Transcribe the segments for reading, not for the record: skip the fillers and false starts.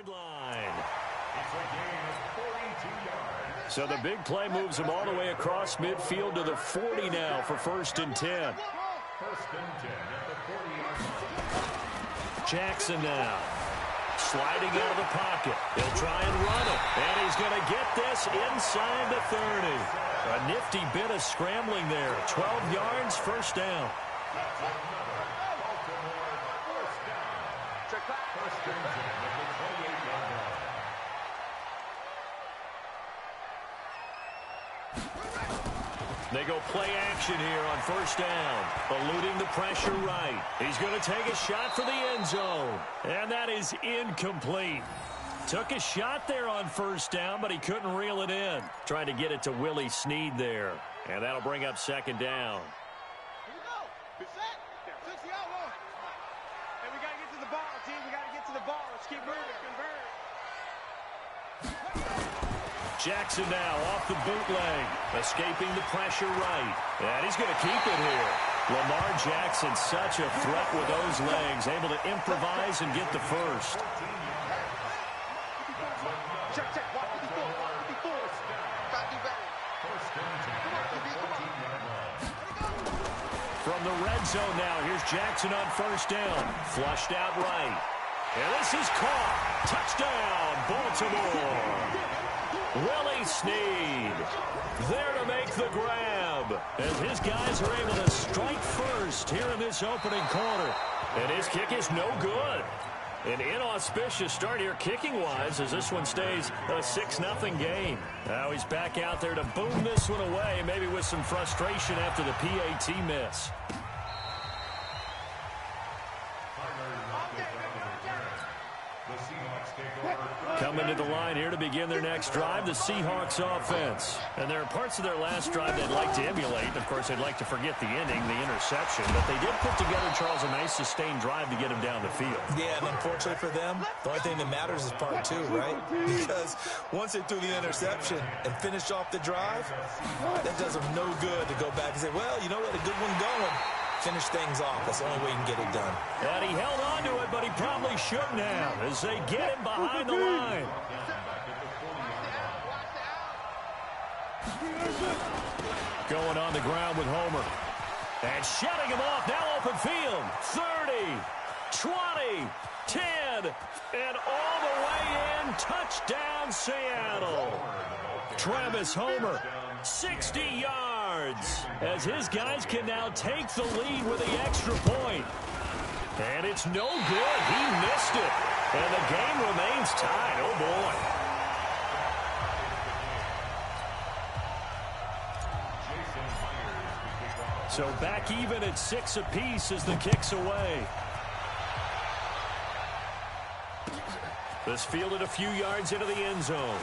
line. So the big play moves him all the way across midfield to the 40 now for 1st and 10. Jackson now. Sliding out of the pocket. He'll try and run it. And he's going to get this inside the 30. A nifty bit of scrambling there. 12 yards, 1st down. They go play action here on 1st down. Eluding the pressure right. He's going to take a shot for the end zone. And that is incomplete. Took a shot there on 1st down, but he couldn't reel it in. Trying to get it to Willie Snead there. And that'll bring up 2nd down. Here we go. Be set. 60 out long. Hey, we got to get to the ball, team. We got to get to the ball. Let's keep moving. Convert. Jackson now off the bootleg, escaping the pressure right. And he's going to keep it here. Lamar Jackson, such a threat with those legs, able to improvise and get the first. From the red zone now, here's Jackson on 1st down. Flushed out right. And this is caught. Touchdown, Baltimore. Willie Snead there to make the grab as his guys are able to strike first here in this opening quarter. And his kick is no good. An inauspicious start here kicking-wise as this one stays a 6-0 game. Now he's back out there to boom this one away, maybe with some frustration after the PAT miss. Coming to the line here to begin their next drive, the Seahawks offense. And there are parts of their last drive they'd like to emulate. Of course, they'd like to forget the ending, the interception. But they did put together, Charles, a nice sustained drive to get him down the field. Yeah, and unfortunately for them, the only thing that matters is part 2, right? Because once they threw the interception and finished off the drive, that does them no good to go back and say, well, you know what, a good one going. Finish things off. That's the only way you can get it done. And he held on to it, but he probably shouldn't have as they get him behind the line. Going on the ground with Homer. And shutting him off. Now open field. 30, 20, 10, and all the way in. Touchdown, Seattle. Travis Homer, 60 yards, as his guys can now take the lead with the extra point. And it's no good. He missed it. And the game remains tied. Oh, boy. So back even at 6 apiece as the kick's away. This fielded a few yards into the end zone.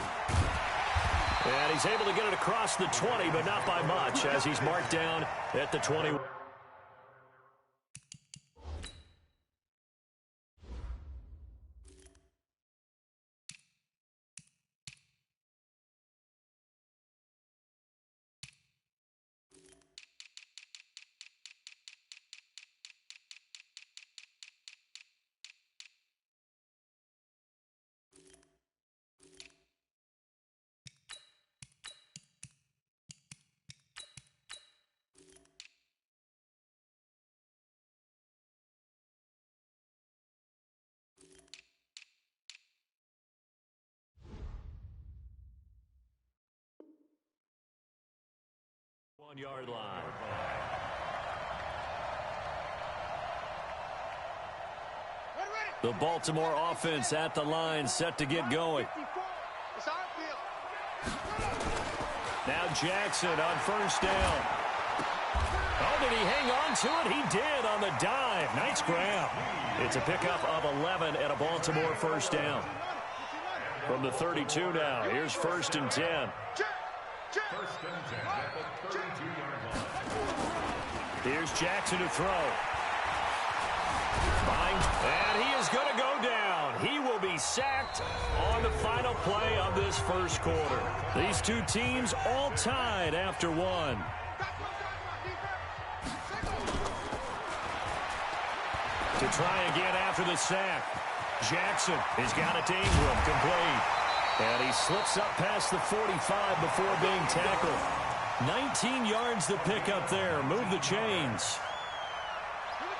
And he's able to get it across the 20, but not by much, as he's marked down at the 20. Yard line. The Baltimore offense at the line, set to get going. Now Jackson on 1st down. Oh, did he hang on to it? He did on the dive. Nice grab. It's a pickup of 11 and a Baltimore 1st down. From the 32 now, here's 1st and 10. Here's Jackson to throw. And he is going to go down. He will be sacked on the final play of this first quarter. These two teams all tied after one. To try again after the sack. Jackson has got it to Ingram, complete. And he slips up past the 45 before being tackled. 19 yards to pick up there. Move the chains.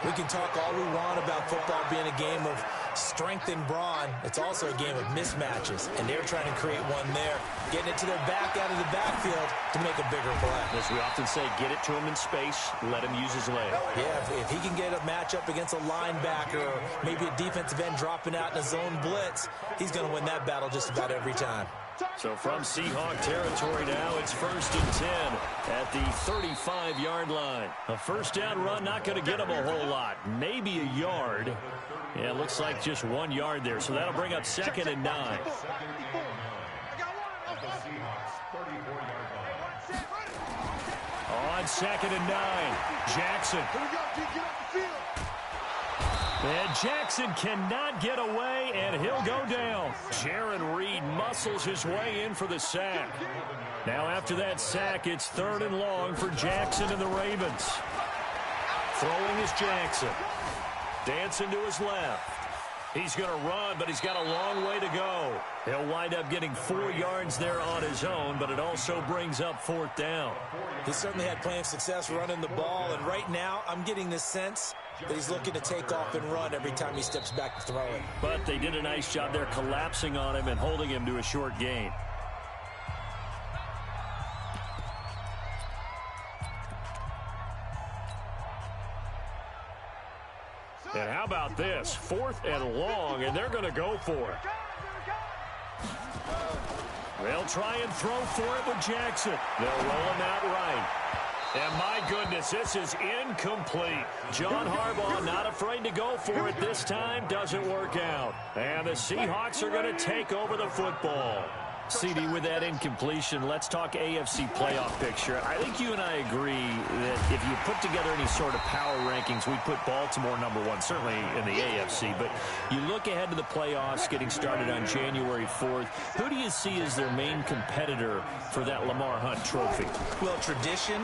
We can talk all we want about football being a game of strength and brawn. It's also a game of mismatches, and they're trying to create one there, getting it to their back out of the backfield to make a bigger play. As we often say, get it to him in space, let him use his leg. Yeah, if he can get a matchup against a linebacker or maybe a defensive end dropping out in a zone blitz, he's going to win that battle just about every time. So from Seahawk territory now, it's 1st and 10 at the 35-yard line. A first down run, not going to get him a whole lot. Maybe a yard. Yeah, it looks like just 1 yard there. So that'll bring up 2nd and 9. On 2nd and 9, Jackson. And Jackson cannot get away, and he'll go down. Jaron Reed muscles his way in for the sack. Now after that sack, it's 3rd and long for Jackson and the Ravens. Throwing is Jackson. Dancing to his left. He's going to run, but he's got a long way to go. He'll wind up getting 4 yards there on his own, but it also brings up 4th down. He certainly had plenty of success running the ball, and right now I'm getting this sense that he's looking to take off and run every time he steps back to throw it. But they did a nice job there collapsing on him and holding him to a short gain. And how about this? 4th and long, and they're going to go for it. They'll try and throw for it with Jackson. They'll roll him out right. And my goodness, this is incomplete. John Harbaugh not afraid to go for it this time. Doesn't work out. And the Seahawks are going to take over the football. CD, with that incompletion, let's talk AFC playoff picture. I think you and I agree that if you put together any sort of power rankings, we'd put Baltimore #1, certainly in the AFC. But you look ahead to the playoffs getting started on January 4th. Who do you see as their main competitor for that Lamar Hunt trophy? Well, tradition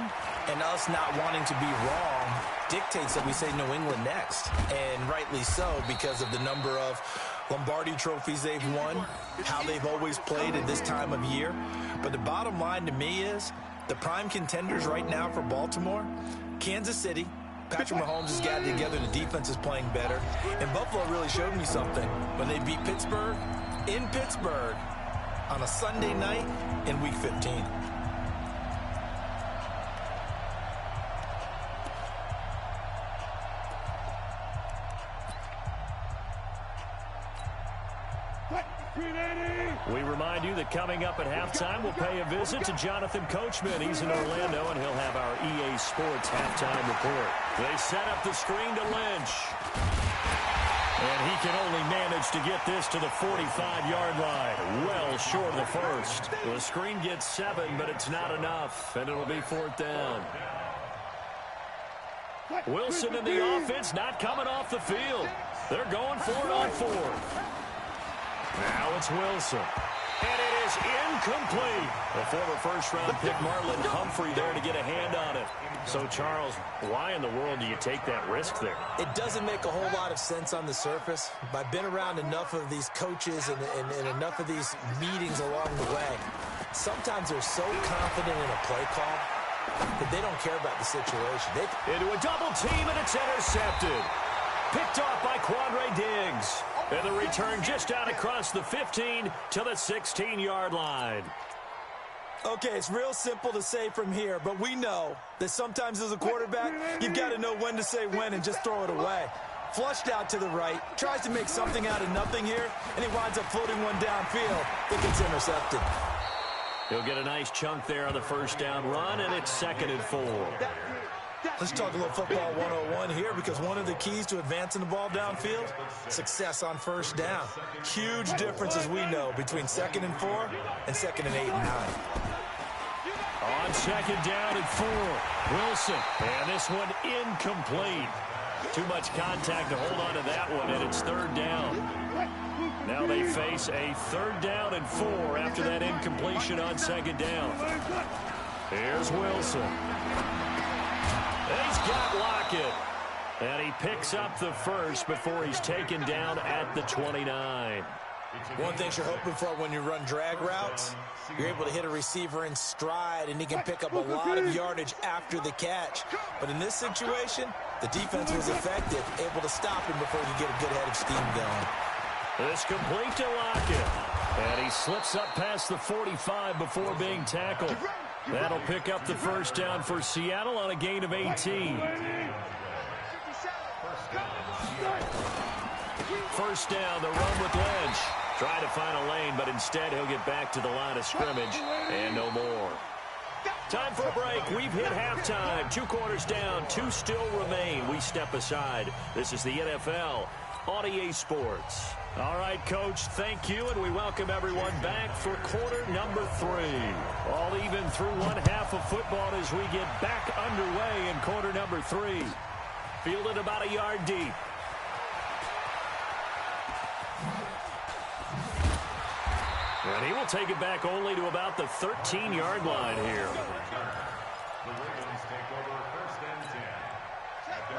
and us not wanting to be wrong dictates that we say New England next. And rightly so, because of the number of Lombardi trophies they've won, how they've always played at this time of year. But the bottom line to me is the prime contenders right now for Baltimore, Kansas City. Patrick Mahomes has got it together. The defense is playing better. And Buffalo really showed me something when they beat Pittsburgh in Pittsburgh on a Sunday night in Week 15. We remind you that coming up at halftime, we'll pay a visit to Jonathan Coachman. He's in Orlando, and he'll have our EA Sports halftime report. They set up the screen to Lynch. And he can only manage to get this to the 45-yard line. Well short of the first. The screen gets 7, but it's not enough, and it'll be 4th down. Wilson in the offense not coming off the field. They're going for it on 4th. Now it's Wilson. And it is incomplete. The former first-round pick, Marlon Humphrey, there to get a hand on it. So, Charles, why in the world do you take that risk there? It doesn't make a whole lot of sense on the surface. But I've been around enough of these coaches and enough of these meetings along the way. Sometimes they're so confident in a play call that they don't care about the situation. Into a double team, and it's intercepted. Picked off by Quandre Diggs. And the return just out across the 15 to the 16-yard line. Okay, it's real simple to say from here, but we know that sometimes as a quarterback, you've got to know when to say when and just throw it away. Flushed out to the right, tries to make something out of nothing here, and he winds up floating one downfield that gets intercepted. He'll get a nice chunk there on the first down run, and it's 2nd and 4. Let's talk a little football 101 here, because one of the keys to advancing the ball downfield, success on first down. Huge difference, as we know, between 2nd and 4 and 2nd and 8 and 9. On 2nd down and 4, Wilson. And this one incomplete. Too much contact to hold on to that one, and it's 3rd down. Now they face a 3rd down and 4 after that incompletion on 2nd down. Here's Wilson. He's got Lockett. And he picks up the first before he's taken down at the 29. One thing you're hoping for when you run drag routes, you're able to hit a receiver in stride, and he can pick up a lot of yardage after the catch. But in this situation, the defense was effective, able to stop him before he could get a good head of steam going. It's complete to Lockett. And he slips up past the 45 before being tackled. That'll pick up the first down for Seattle on a gain of 18. First down, the run with Lynch. Try to find a lane, but instead he'll get back to the line of scrimmage and no more. Time for a break. We've hit halftime. 2 quarters down, 2 still remain. We step aside. This is the NFL on EA Sports. All right, Coach, thank you, and we welcome everyone back for quarter number 3. All even through one half of football as we get back underway in quarter number 3. Fielded about a yard deep. And he will take it back only to about the 13-yard line here.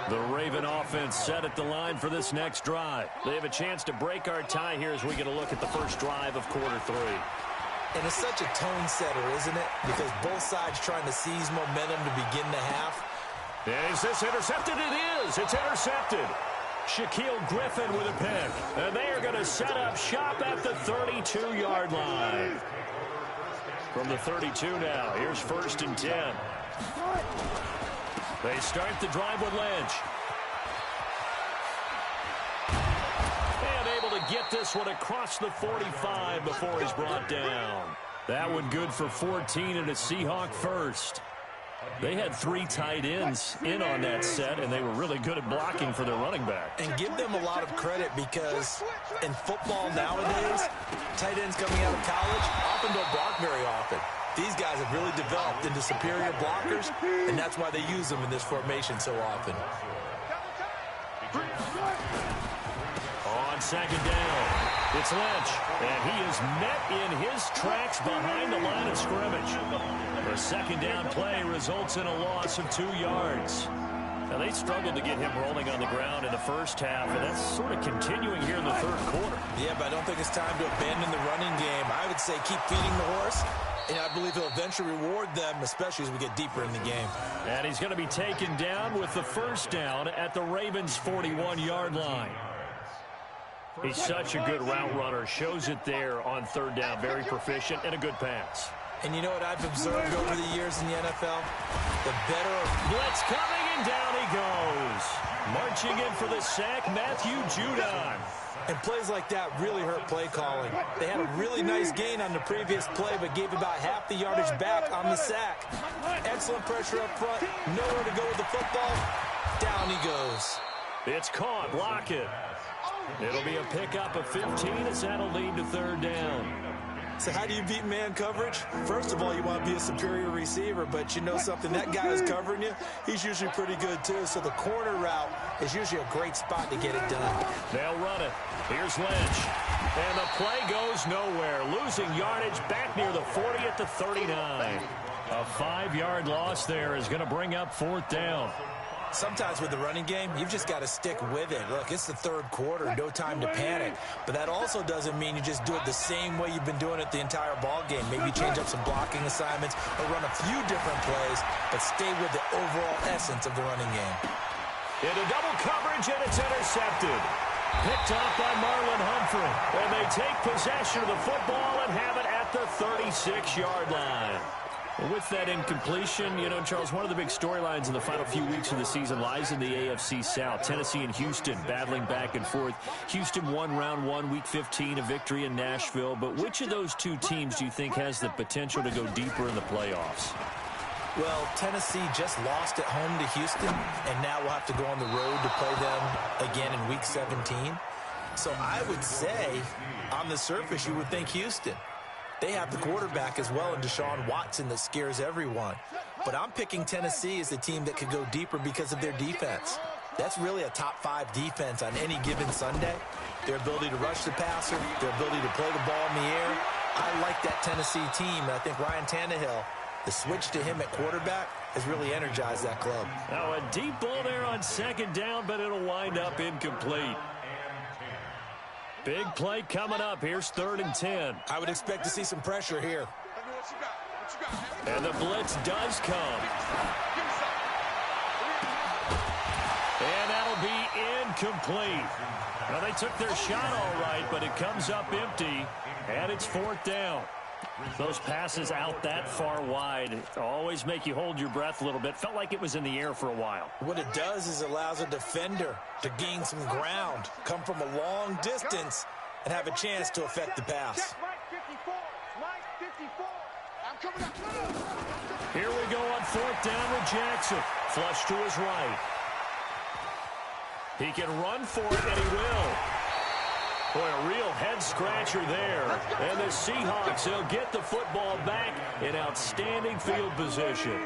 The Raven offense set at the line for this next drive. They have a chance to break our tie here as we get a look at the first drive of quarter 3. And it's such a tone setter, isn't it? Because both sides trying to seize momentum to begin the half. Is this intercepted? It is. It's intercepted. Shaquille Griffin with a pick. And they are going to set up shop at the 32-yard line. From the 32 now, here's 1st and 10. They start the drive with Lynch. And able to get this one across the 45 before he's brought down. That one good for 14 and a Seahawk first. They had 3 tight ends in on that set, and they were really good at blocking for their running back. And give them a lot of credit because in football nowadays, tight ends coming out of college often don't block very often. These guys have really developed into superior blockers, and that's why they use them in this formation so often. On second down, it's Lynch, and he is met in his tracks behind the line of scrimmage. The second down play results in a loss of 2 yards. Now, they struggled to get him rolling on the ground in the first half, and that's sort of continuing here in the third quarter. Yeah, but I don't think it's time to abandon the running game. I would say keep feeding the horse, and I believe he'll eventually reward them, especially as we get deeper in the game. And he's going to be taken down with the first down at the Ravens' 41-yard line. He's such a good route runner. Shows it there on third down. Very proficient and a good pass. And you know what I've observed over the years in the NFL? The better blitz coming, and down he goes. Marching in for the sack, Matthew Judon. And plays like that really hurt play calling. They had a really nice gain on the previous play, but gave about half the yardage back on the sack. Excellent pressure up front. Nowhere to go with the football. Down he goes. It's caught. Block it. It'll be a pickup of 15 as that'll lead to third down. So how do you beat man coverage? First of all, you want to be a superior receiver, but you know something, that guy who's covering you, he's usually pretty good too. So the corner route is usually a great spot to get it done. They'll run it. Here's Lynch. And the play goes nowhere. Losing yardage back near the 40 at the 39. A 5-yard loss there is going to bring up fourth down. Sometimes with the running game, you've just got to stick with it. Look, it's the third quarter, no time to panic. But that also doesn't mean you just do it the same way you've been doing it the entire ball game. Maybe change up some blocking assignments or run a few different plays, but stay with the overall essence of the running game. Into double coverage, and it's intercepted. Picked off by Marlon Humphrey. And they take possession of the football and have it at the 36-yard line. With that incompletion, you know, Charles, one of the big storylines in the final few weeks of the season lies in the AFC South. Tennessee and Houston battling back and forth. Houston won round 1, week 15, a victory in Nashville. But which of those two teams do you think has the potential to go deeper in the playoffs? Well, Tennessee just lost at home to Houston, and now we'll have to go on the road to play them again in week 17. So I would say, on the surface, you would think Houston. They have the quarterback as well in Deshaun Watson that scares everyone. But I'm picking Tennessee as the team that could go deeper because of their defense. That's really a top 5 defense on any given Sunday. Their ability to rush the passer, their ability to play the ball in the air. I like that Tennessee team, and I think Ryan Tannehill The switch to him at quarterback has really energized that club. Now a deep ball there on second down, but it'll wind up incomplete. Big play coming up. Here's 3rd and 10. I would expect to see some pressure here. And the blitz does come. And that'll be incomplete. Now, they took their shot all right, but it comes up empty, and it's 4th down. Those passes out that far wide always make you hold your breath a little bit. Felt like it was in the air for a while. What it does is it allows a defender to gain some ground, come from a long distance, and have a chance to affect the pass. Here we go on 4th down with Jackson. Flush to his right. He can run for it, and he will. Boy, a real head-scratcher there. And the Seahawks, they'll get the football back in outstanding field position.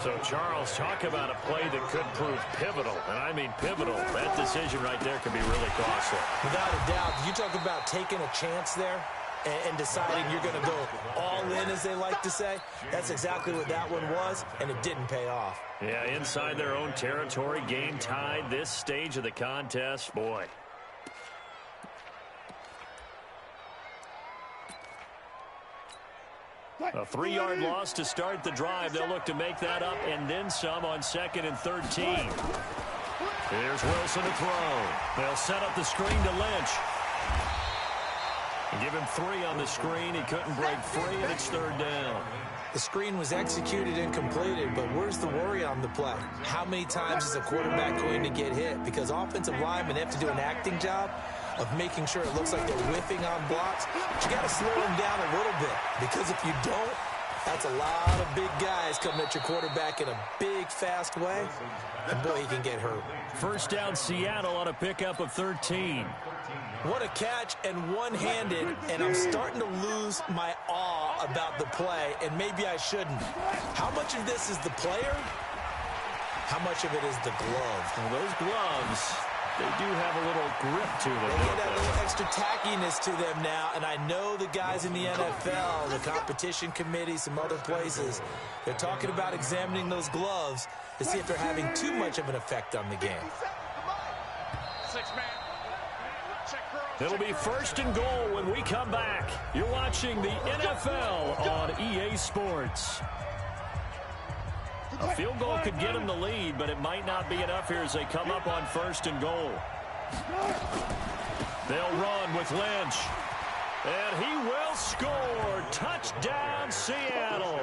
So, Charles, talk about a play that could prove pivotal. And I mean pivotal. That decision right there could be really costly. Without a doubt. You talk about taking a chance there and deciding you're going to go all in, as they like to say. That's exactly what that one was, and it didn't pay off. Yeah, inside their own territory, game tied, this stage of the contest, boy. A 3-yard loss to start the drive. They'll look to make that up and then some on 2nd and 13. Here's Wilson to throw. They'll set up the screen to Lynch. Give him 3 on the screen. He couldn't break free, and it's 3rd down. The screen was executed and completed, but where's the worry on the play? How many times is a quarterback going to get hit? Because offensive linemen have to do an acting job of making sure it looks like they're whiffing on blocks. But you got to slow them down a little bit, because if you don't, that's a lot of big guys coming at your quarterback in a big, fast way. And boy, he can get hurt. 1st down, Seattle on a pickup of 13. What a catch, and one-handed, and I'm starting to lose my awe about the play, and maybe I shouldn't. How much of this is the player? How much of it is the glove? Well, those gloves, they do have a little grip to them. They get that little extra tackiness to them now, and I know the guys in the NFL, the competition committee, some other places, they're talking about examining those gloves to see if they're having too much of an effect on the game. It'll be 1st and goal when we come back. You're watching the NFL on EA Sports. A field goal could get them the lead, but it might not be enough here as they come up on 1st and goal. They'll run with Lynch. And he will score. Touchdown, Seattle.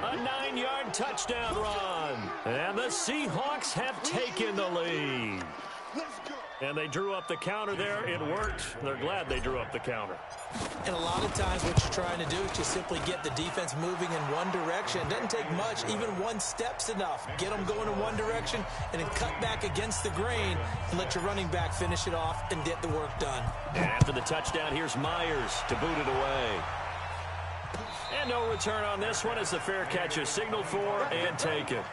A 9-yard touchdown run. And the Seahawks have taken the lead. And they drew up the counter there. It worked. They're glad they drew up the counter. And a lot of times what you're trying to do is just simply get the defense moving in one direction. It doesn't take much. Even one step's enough. Get them going in one direction and then cut back against the grain and let your running back finish it off and get the work done. And after the touchdown, here's Myers to boot it away. And no return on this one as the fair catch is signaled for and taken.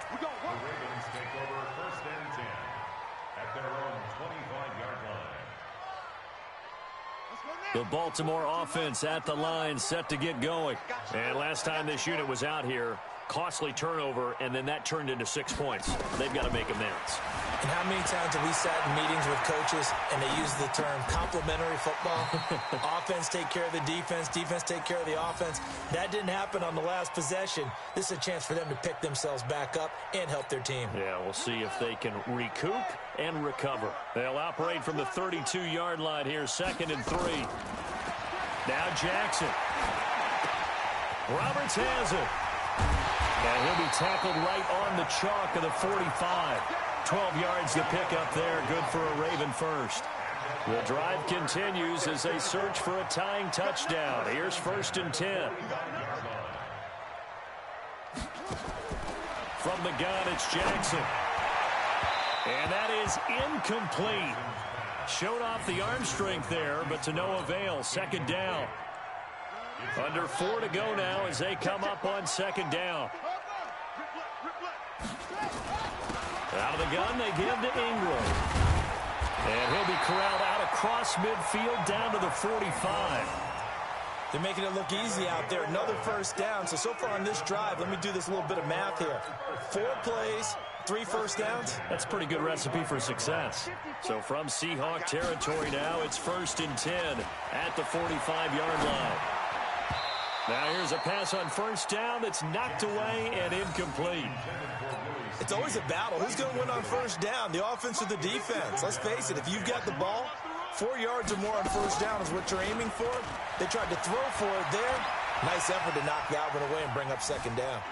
The Baltimore offense at the line, set to get going. And last time this unit was out here, costly turnover, and then that turned into 6 points. They've got to make amends. And how many times have we sat in meetings with coaches and they use the term complementary football? Offense take care of the defense, defense take care of the offense. That didn't happen on the last possession. This is a chance for them to pick themselves back up and help their team. Yeah, we'll see if they can recoup and recover. They'll operate from the 32-yard line here, 2nd and 3. Now Jackson. Roberts has it. And he'll be tackled right on the chalk of the 45. 12 yards to pick up there. Good for a Raven first. The drive continues as they search for a tying touchdown. Here's 1st and 10. From the gun, it's Jackson. And that is incomplete. Showed off the arm strength there, but to no avail. 2nd down. Under 4 to go now as they come up on 2nd down. Out of the gun, they give to Ingram. And he'll be corralled out across midfield down to the 45. They're making it look easy out there. Another first down. So far on this drive, let me do this little bit of math here. 4 plays, 3 first downs. That's a pretty good recipe for success. So from Seahawk territory now, it's 1st and 10 at the 45-yard line. Now here's a pass on first down that's knocked away and incomplete. It's always a battle. Who's going to win on first down, the offense or the defense? Let's face it, if you've got the ball, 4 yards or more on first down is what you're aiming for. They tried to throw for it there. Nice effort to knock that one away and bring up 2nd down.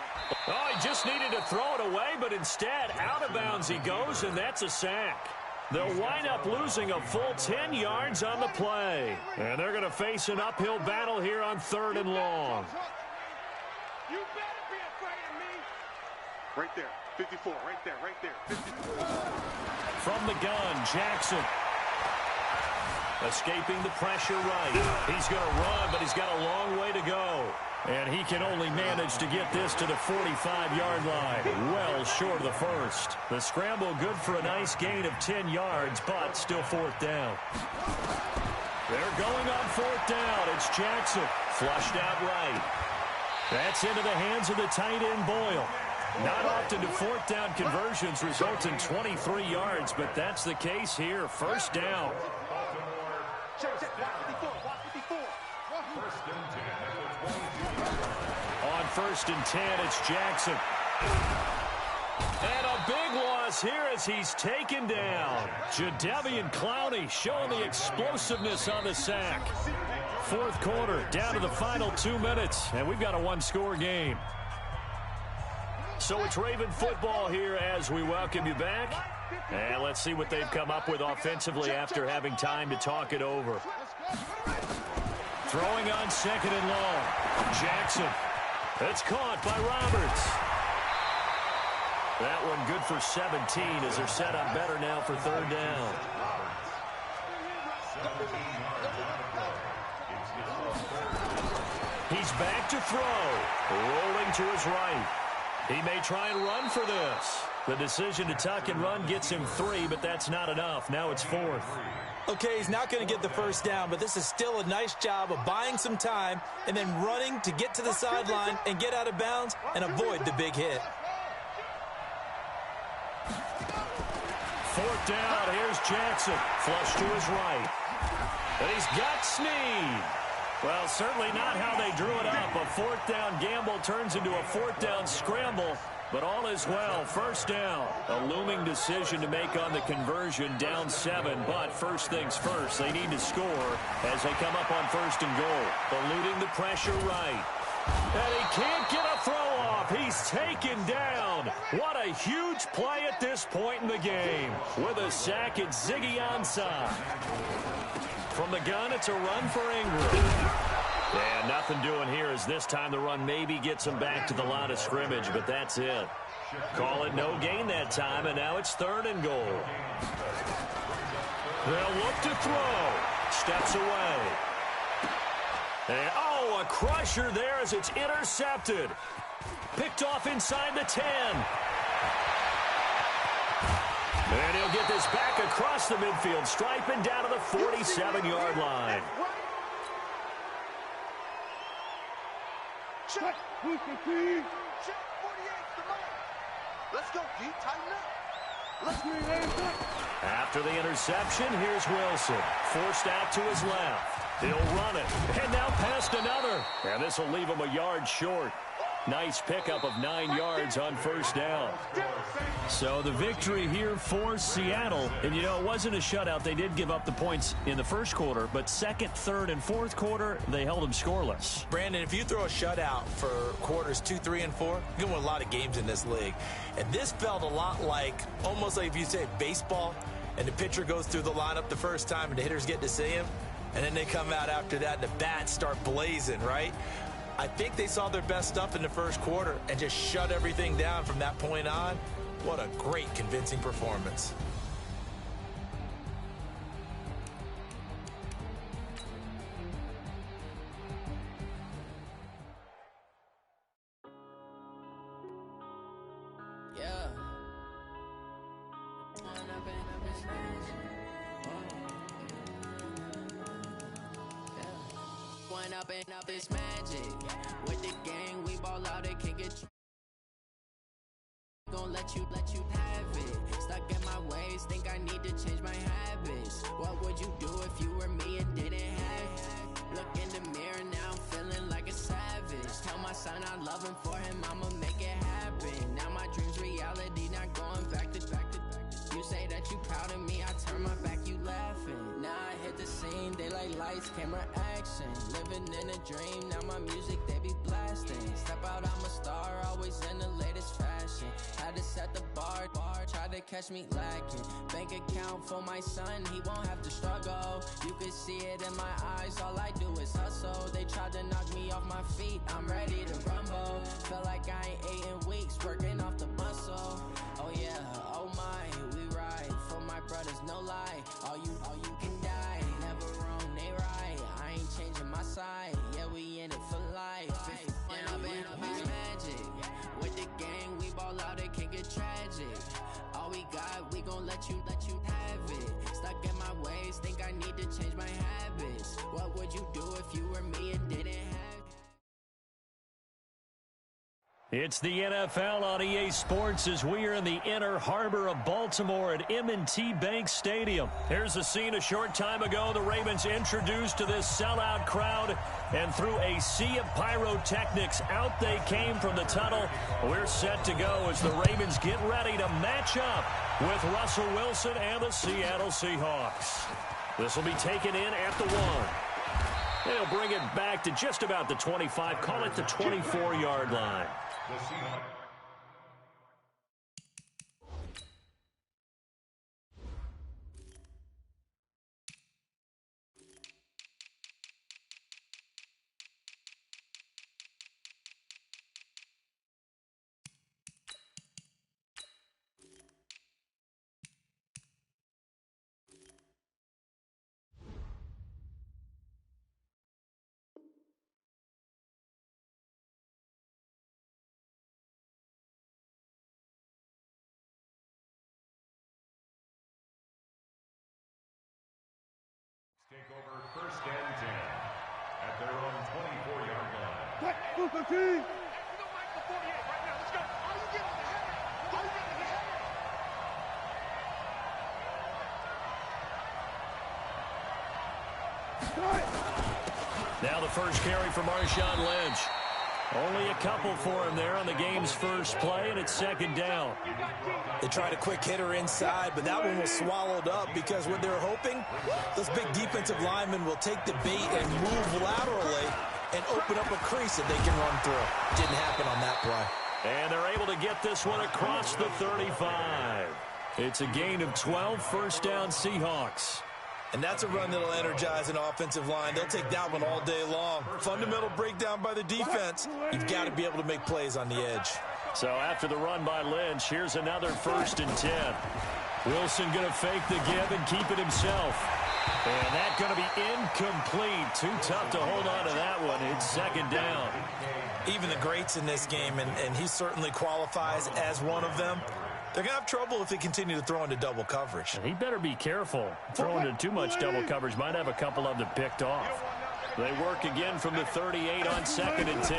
Oh, he just needed to throw it away, but instead, out of bounds he goes, and that's a sack. They'll wind up losing a full 10 yards on the play. And they're going to face an uphill battle here on 3rd and long. You better be afraid of me. Right there. 54. Right there. Right there. 54. From the gun, Jackson. Escaping the pressure right. He's going to run, but he's got a long way to go. And he can only manage to get this to the 45-yard line. Well short of the first. The scramble good for a nice gain of 10 yards, but still 4th down. They're going on 4th down. It's Jackson. Flushed out right. That's into the hands of the tight end, Boyle. Not often do 4th down conversions result in 23 yards, but that's the case here. 1st down. On 1st and 10, it's Jackson. And a big loss here as he's taken down. Jadeveon Clowney showing the explosiveness on the sack. 4th quarter, down to the final 2 minutes, and we've got a 1-score game. So it's Raven football here as we welcome you back. And let's see what they've come up with offensively after having time to talk it over. Throwing on 2nd and long. Jackson. It's caught by Roberts. That one good for 17 as they're set up better now for 3rd down. He's back to throw. Rolling to his right. He may try and run for this. The decision to tuck and run gets him 3, but that's not enough. Now it's 4th. Okay, he's not going to get the first down, but this is still a nice job of buying some time and then running to get to the sideline and get out of bounds and avoid the big hit. 4th down. Here's Jackson. Flush to his right. And he's got Snead. Well, certainly not how they drew it up. A 4th down gamble turns into a 4th down scramble. But all is well. 1st down. A looming decision to make on the conversion. Down 7. But first things first, they need to score as they come up on 1st and goal. Eluding the pressure right. And he can't get a throw off. He's taken down. What a huge play at this point in the game. With a sack, it's Ziggy Ansah. From the gun, it's a run for Ingram. And nothing doing here as this time the run maybe gets him back to the line of scrimmage, but that's it. Call it no gain that time, and now it's 3rd and goal. They'll look to throw. Steps away. And, oh, a crusher there as it's intercepted. Picked off inside the 10. And he'll get this back across the midfield stripe and down to the 47-yard line. Check. Check 48. Let's go, Pete. Tighten up. Let's move hands up. After the interception, here's Wilson. Forced out to his left. He'll run it. And now past another. And this will leave him a yard short. Nice pickup of 9 yards on 1st down. So the victory here for Seattle. And, you know, it wasn't a shutout. They did give up the points in the 1st quarter. But 2nd, 3rd, and 4th quarter, they held them scoreless. Brandon, if you throw a shutout for quarters 2, 3, and 4, you can win a lot of games in this league. And this felt a lot like, almost like if you say baseball, and the pitcher goes through the lineup the first time and the hitters get to see him. And then they come out after that and the bats start blazing, right? I think they saw their best stuff in the 1st quarter and just shut everything down from that point on. What a great, convincing performance. Yeah. up and up this magic. With the gang, we ball out, they can't get you. Gon' let you have it. Stuck in my ways, think I need to change my habits. What would you do if you were me and didn't have it? Look in the mirror, now I'm feeling like a savage. Tell my son I love him, for him I'ma make it happen. Now my dream's reality, not going back to. You say that you proud of me, I turn my back, you laughing. Now I hit the scene, daylight lights, camera action. Living in a dream, now my music they be blasting. Step out, I'm a star, always in the latest fashion. Had to set the bar, try to catch me lacking. Bank account for my son, he won't have to struggle. You can see it in my eyes, all I do is hustle. They tried to knock me off my feet, I'm ready to rumble. Felt like I ain't ate in weeks, working off the muscle. Oh yeah, oh my, we ride for my brothers, no lie. All you can die, never wrong, they right. I ain't changing my side, yeah, we in it for life. And I've been magic. With the gang, we ball out, it can get tragic. All we got, we gon' let you have it. Stuck in my ways, think I need to change my habits. What would you do if you were me and didn't have it? It's the NFL on EA Sports as we are in the inner harbor of Baltimore at M&T Bank Stadium. Here's a scene a short time ago. The Ravens introduced to this sellout crowd, and through a sea of pyrotechnics, out they came from the tunnel. We're set to go as the Ravens get ready to match up with Russell Wilson and the Seattle Seahawks. This will be taken in at the 1. They'll bring it back to just about the 25, call it the 24-yard line. Take over first and 10 at their own 24-yard line. What? Move the team! You don't like the 48 right now. Let's go. How you getting the header? How you getting the header? Now the first carry for Marshawn Lynch. Only a couple for him there on the game's first play, and it's second down. They tried a quick hitter inside, but that one was swallowed up because what they're hoping, those big defensive linemen will take the bait and move laterally and open up a crease that they can run through. Didn't happen on that play. And they're able to get this one across the 35. It's a gain of 12, first down Seahawks. And that's a run that'll energize an offensive line. They'll take that one all day long. Fundamental breakdown by the defense. You've got to be able to make plays on the edge. So after the run by Lynch, here's another first and 10. Wilson going to fake the give and keep it himself. And that's going to be incomplete. Too tough to hold on to that one. It's second down. Even the greats in this game, and he certainly qualifies as one of them, they're going to have trouble if they continue to throw into double coverage. And he better be careful. Throwing into too much double coverage might have a couple of them picked off. They work again from the 38 on second and 10.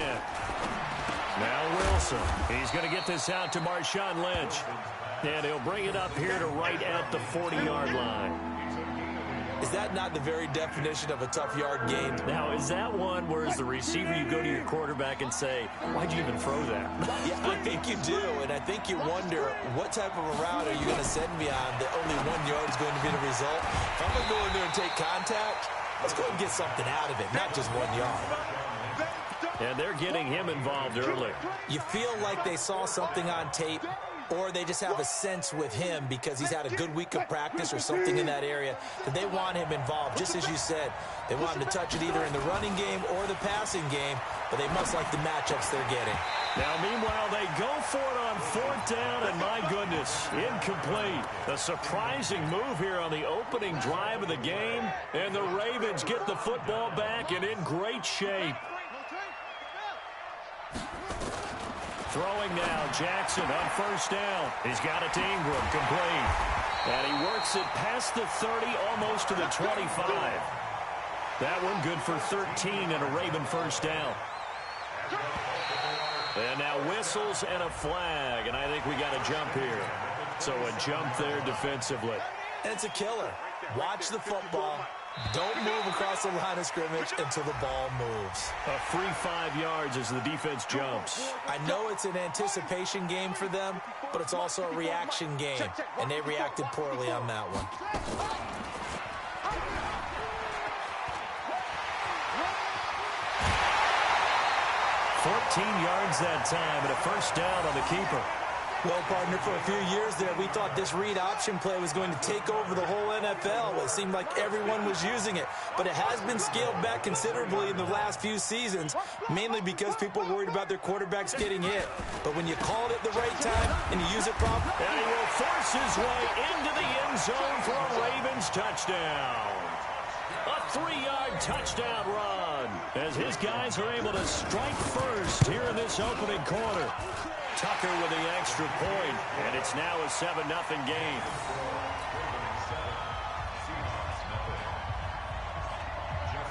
Now Wilson. He's going to get this out to Marshawn Lynch. And he'll bring it up here to right at the 40-yard line. Is that not the very definition of a tough yard gain? Now, is that one where as the receiver you go to your quarterback and say, why'd you even throw that? Yeah, I think you do, and I think you wonder what type of a route are you going to send me on that only 1 yard is going to be the result? If I'm going to go in there and take contact, let's go and get something out of it, not just 1 yard. And they're getting him involved early. You feel like they saw something on tape, or they just have a sense with him because he's had a good week of practice or something in that area that they want him involved. Just as you said, they want him to touch it either in the running game or the passing game, but they must like the matchups they're getting. Now, meanwhile, they go for it on fourth down, and my goodness, incomplete. A surprising move here on the opening drive of the game, and the Ravens get the football back and in great shape. Throwing now, Jackson on first down. He's got it to Ingram, complete. And he works it past the 30, almost to the 25. That one good for 13 and a Raven first down. And now whistles and a flag, and I think we got a jump here. So a jump there defensively. And it's a killer. Watch the football. Don't move across the line of scrimmage until the ball moves. A free 5 yards as the defense jumps. I know it's an anticipation game for them, but it's also a reaction game, and they reacted poorly on that one. 14 yards that time and a first down on the keeper. Well, partner, for a few years there, we thought this read option play was going to take over the whole NFL. It seemed like everyone was using it, but it has been scaled back considerably in the last few seasons, mainly because people are worried about their quarterbacks getting hit. But when you call it at the right time and you use it properly, and he will force his way into the end zone for a Ravens touchdown. A 3-yard touchdown run as his guys are able to strike first here in this opening quarter. Tucker with the extra point, and it's now a 7-0 game.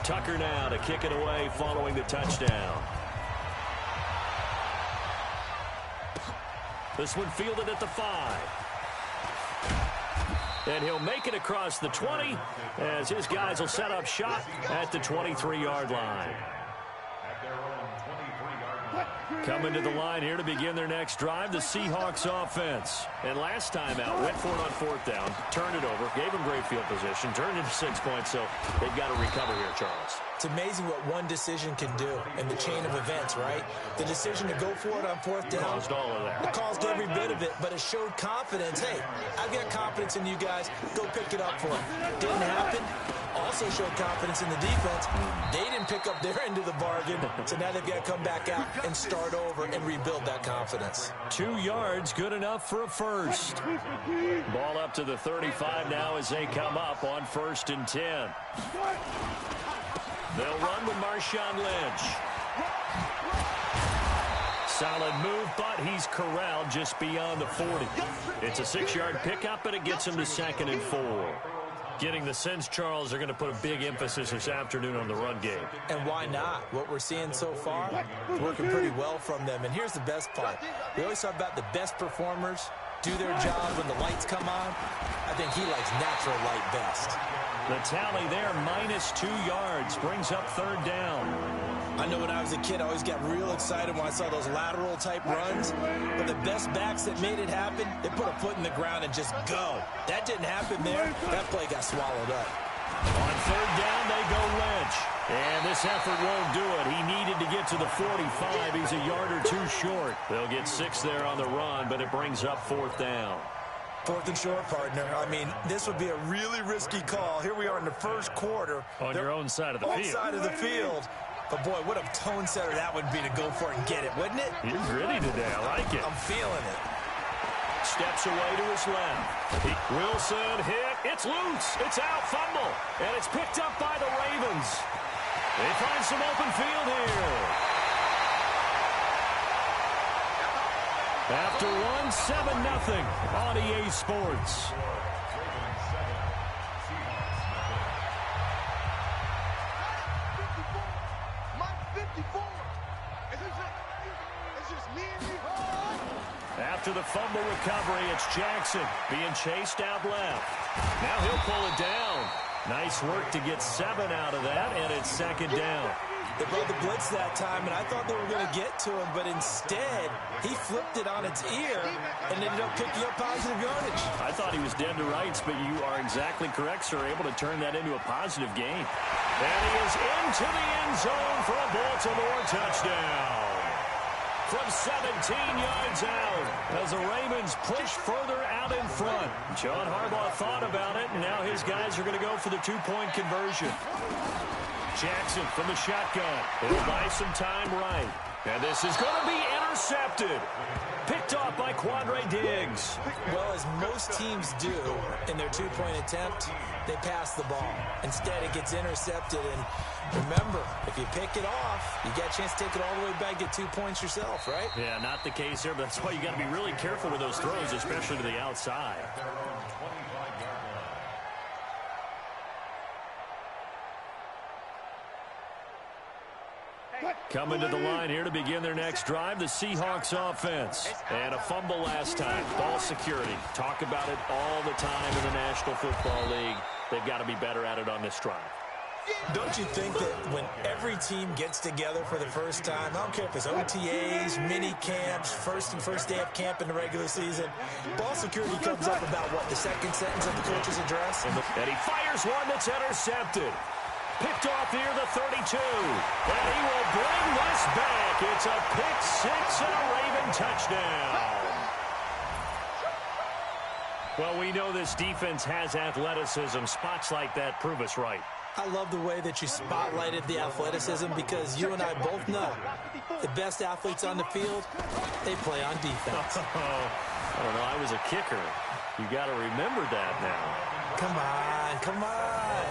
Tucker now to kick it away following the touchdown. This one fielded at the 5. And he'll make it across the 20 as his guys will set up shop at the 23-yard line. Coming to the line here to begin their next drive, the Seahawks offense. And last time out, went for it on 4th down, turned it over, gave them great field position, turned into 6 points, so they've got to recover here, Charles. It's amazing what one decision can do in the chain of events, right? The decision to go for it on 4th down. Caused all of that. It caused every bit of it, but it showed confidence. Hey, I've got confidence in you guys. Go pick it up for it. Didn't happen. Also showed confidence in the defense. They didn't pick up their end of the bargain, so now they've got to come back out and start over and rebuild that confidence. 2 yards, good enough for a first. Ball up to the 35 now as they come up on 1st and 10. They'll run with Marshawn Lynch. Solid move, but he's corralled just beyond the 40. It's a 6-yard pickup, but it gets him to 2nd and 4. Getting the sense, Charles, they're going to put a big emphasis this afternoon on the run game. And why not? What we're seeing so far is working pretty well from them. And here's the best part. We always talk about the best performers do their job when the lights come on. I think he likes natural light best. The tally there, -2 yards, brings up 3rd down. I know when I was a kid, I always got real excited when I saw those lateral-type runs. But the best backs that made it happen, they put a foot in the ground and just go. That didn't happen there. That play got swallowed up. On 3rd down, they go Lynch. And this effort won't do it. He needed to get to the 45. He's a yard or 2 short. They'll get 6 there on the run, but it brings up 4th down. 4th and short, partner. I mean, this would be a really risky call. Here we are in the first quarter. On your own side of the field. Side of the field. But, boy, what a tone setter that would be to go for it and get it, wouldn't it? You're gritty today. I like it. I'm feeling it. Steps away to his left. Wilson hit. It's loose. It's out. Fumble. And it's picked up by the Ravens. They find some open field here. After one, 7-0 on EA Sports. After the fumble recovery, it's Jackson being chased out left. Now he'll pull it down. Nice work to get 7 out of that, and it's 2nd down. They brought the blitz that time, and I thought they were going to get to him, but instead, he flipped it on its ear and ended up picking up positive yardage. I thought he was dead to rights, but you are exactly correct, sir. Able to turn that into a positive gain. And he is into the end zone for a Baltimore touchdown. From 17 yards out as the Ravens push further out in front. John Harbaugh thought about it, and now his guys are going to go for the 2-point conversion. Jackson from the shotgun. He'll buy some time right. And this is going to be intercepted. Picked off by Quandre Diggs. Well, as most teams do in their 2-point attempt, they pass the ball. Instead, it gets intercepted. And remember, if you pick it off, you get a chance to take it all the way back, get 2 points yourself, right? Yeah, not the case here, but that's why you got to be really careful with those throws, especially to the outside. Coming to the line here to begin their next drive, the Seahawks offense. And a fumble last time. Ball security. Talk about it all the time in the National Football League. They've got to be better at it on this drive. Don't you think that when every team gets together for the first time, I don't care if it's OTAs, mini camps, first day of camp in the regular season, ball security comes up about, what, the second sentence of the coach's address? And he fires one that's intercepted. Picked off near the 32. And he will bring this back. It's a pick six and a Raven touchdown. Well, we know this defense has athleticism. Spots like that prove us right. I love the way that you spotlighted the athleticism because you and I both know the best athletes on the field, they play on defense. I don't know. I was a kicker. You got to remember that now. Come on.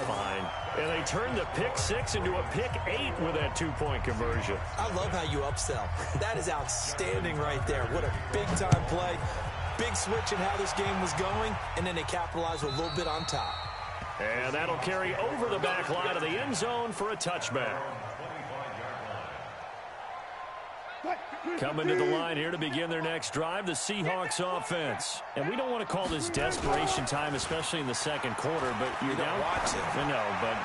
Fine. And they turned the pick six into a pick 8 with that two-point conversion. I love how you upsell. That is outstanding right there. What a big-time play. Big switch in how this game was going, and then they capitalized with a little bit on top. And that'll carry over the back line of the end zone for a touchback. Coming to the line here to begin their next drive, the Seahawks offense. And we don't want to call this desperation time, especially in the second quarter, but you're down. Watch it. No, but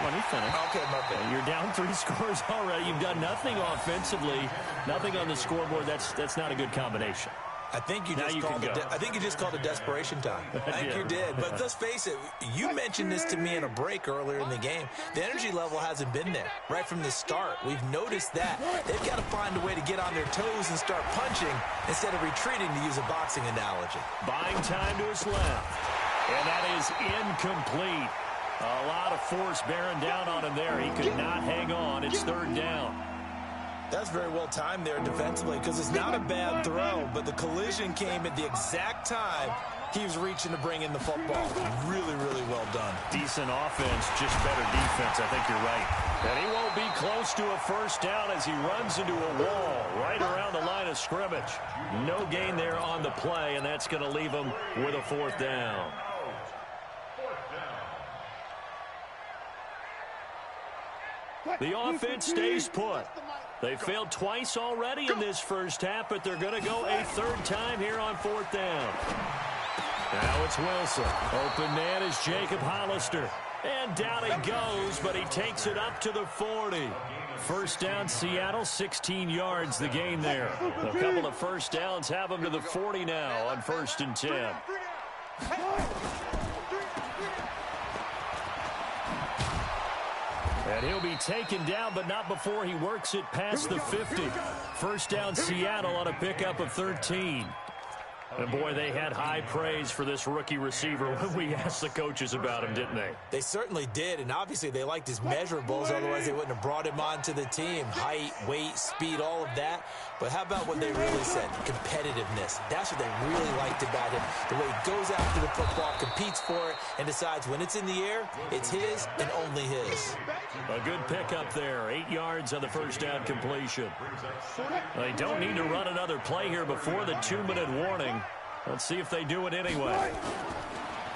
let me finish. Okay, my bad. You're down 3 scores already. You've done nothing offensively, nothing on the scoreboard. That's not a good combination. I think you just called it desperation time. I think you did. But let's face it, you mentioned this to me in a break earlier in the game. The energy level hasn't been there right from the start. We've noticed that. They've got to find a way to get on their toes and start punching instead of retreating, to use a boxing analogy. Buying time to his left. And that is incomplete. A lot of force bearing down on him there. He could not hang on. It's third down. That's very well timed there defensively because it's not a bad throw, but the collision came at the exact time he was reaching to bring in the football. Really, really well done. Decent offense, just better defense. I think you're right. And he won't be close to a first down as he runs into a wall right around the line of scrimmage. No gain there on the play, and that's going to leave him with a fourth down. The offense stays put. They failed twice already in this first half, but they're going to go a third time here on fourth down. Now it's Wilson. Open man is Jacob Hollister. And down he goes, but he takes it up to the 40. First down, Seattle, 16 yards the gain there. A couple of first downs have them to the 40 now on 1st and 10. And he'll be taken down, but not before he works it past the 50. First down, Seattle on a pickup of 13. And, boy, they had high praise for this rookie receiver when we asked the coaches about him, didn't they? They certainly did, and obviously they liked his measurables, otherwise they wouldn't have brought him onto the team. Height, weight, speed, all of that. But how about what they really said? Competitiveness. That's what they really liked about him. The way he goes after the football, competes for it, and decides when it's in the air, it's his and only his. A good pickup there. 8 yards on the first down completion. They don't need to run another play here before the 2-minute warning. Let's see if they do it anyway.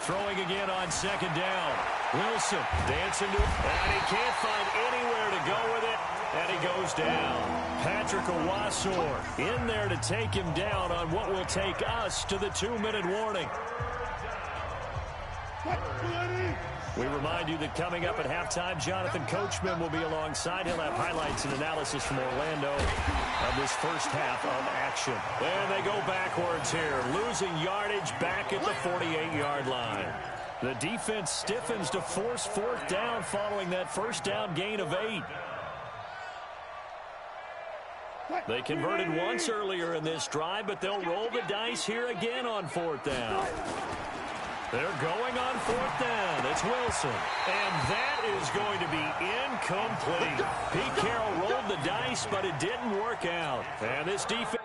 Throwing again on second down. Wilson dancing to it. And he can't find anywhere to go with it. And he goes down. Patrick Owasor in there to take him down on what will take us to the 2-minute warning. We remind you that coming up at halftime, Jonathan Coachman will be alongside. He'll have highlights and analysis from Orlando of this first half of action. And they go backwards here, losing yardage back at the 48-yard line. The defense stiffens to force fourth down following that first down gain of 8. They converted once earlier in this drive, but they'll roll the dice here again on fourth down. They're going on fourth down. It's Wilson. And that is going to be incomplete. Pete Carroll rolled the dice, but it didn't work out. And this defense...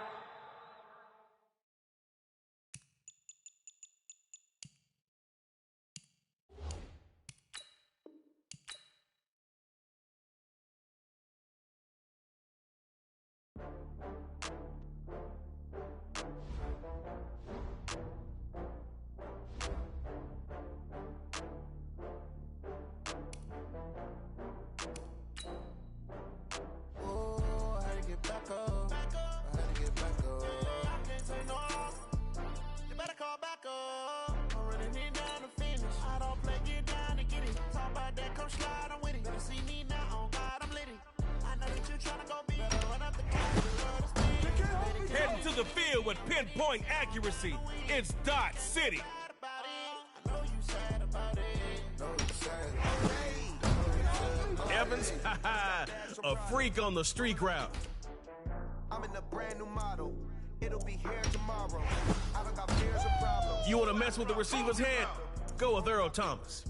with pinpoint accuracy. It's Dot City. Evans, a freak on the streak route. I'm in a brand new model. It'll be here tomorrow. I don't got fears or problems. You want to mess with the receiver's head? Go with Earl Thomas.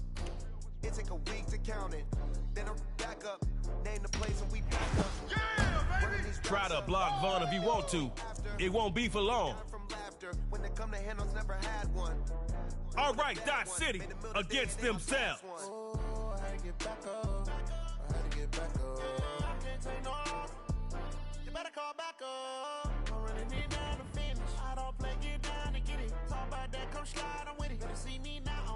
It take a week to count it. Then I'm back up. Name the place and we back up. Yeah, baby! Try to block Vaughn if you want to. It won't be for long. When they come to handles, never had one. All right, Dot City against themselves. Oh, I had to get back up. I had to get back up. I can't take no loss. You better call back up. I'm really need down to finish. I don't play, get down to get it. Talk about that, come slide, I'm with it. Better see me now.